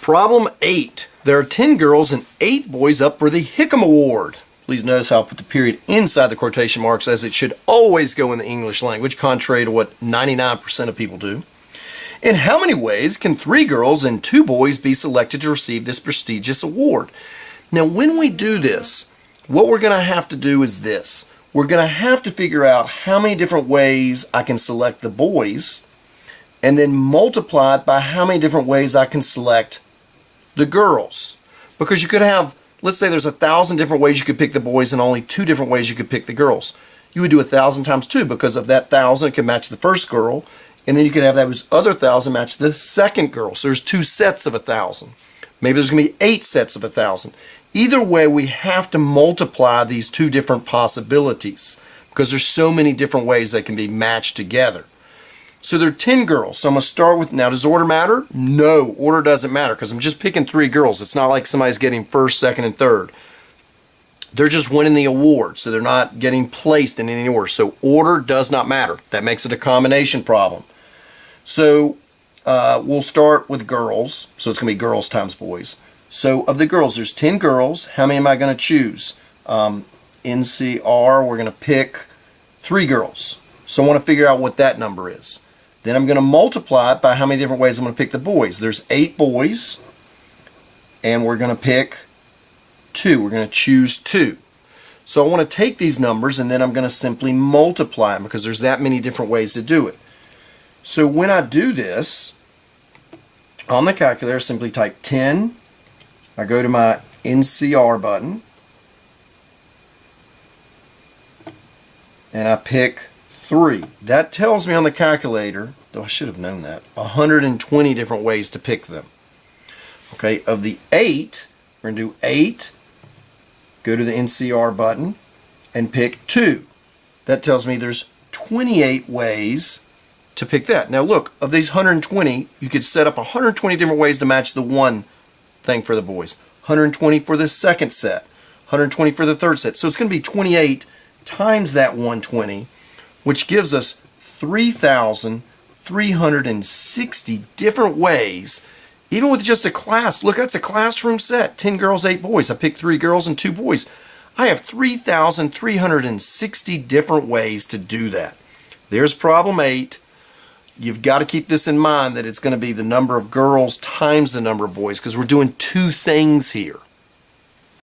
Problem 8. There are 10 girls and 8 boys up for the Hickam Award. Please notice how I put the period inside the quotation marks, as it should always go in the English language, contrary to what 99% of people do. In how many ways can 3 girls and 2 boys be selected to receive this prestigious award? Now, when we do this, what we're going to have to do is this. We're going to have to figure out how many different ways I can select the boys, and then multiply it by how many different ways I can select the girls. Because you could have, let's say there's 1,000 different ways you could pick the boys and only 2 different ways you could pick the girls. You would do 1,000 times 2, because of that 1,000 it could match the first girl, and then you could have those other 1,000 match the second girl. So there's 2 sets of 1,000. Maybe there's going to be 8 sets of 1,000. Either way, we have to multiply these 2 different possibilities, because there's so many different ways they can be matched together. So there are 10 girls. So I'm going to start with, now does order matter? No, order doesn't matter, because I'm just picking 3 girls. It's not like somebody's getting first, second, and third. They're just winning the award, so they're not getting placed in any order. So order does not matter. That makes it a combination problem. So we'll start with girls. So it's going to be girls times boys. So of the girls, there's 10 girls. How many am I going to choose? NCR, we're going to pick 3 girls. So I want to figure out what that number is. Then I'm going to multiply it by how many different ways I'm going to pick the boys. There's 8 boys, and we're going to pick 2. We're going to choose 2. So I want to take these numbers, and then I'm going to simply multiply them, because there's that many different ways to do it. So when I do this, on the calculator, simply type 10. I go to my NCR button, and I pick 3. That tells me on the calculator, though I should have known that, 120 different ways to pick them. Okay, of the 8, we're going to do 8, go to the NCR button, and pick 2. That tells me there's 28 ways to pick that. Now look, of these 120, you could set up 120 different ways to match the one thing for the boys, 120 for the second set, 120 for the third set. So it's going to be 28 times that 120, which gives us 3,360 different ways, even with just a class. Look, that's a classroom set, 10 girls, 8 boys. I picked 3 girls and 2 boys. I have 3,360 different ways to do that. There's problem 8. You've got to keep this in mind, that it's going to be the number of girls times the number of boys, because we're doing 2 things here.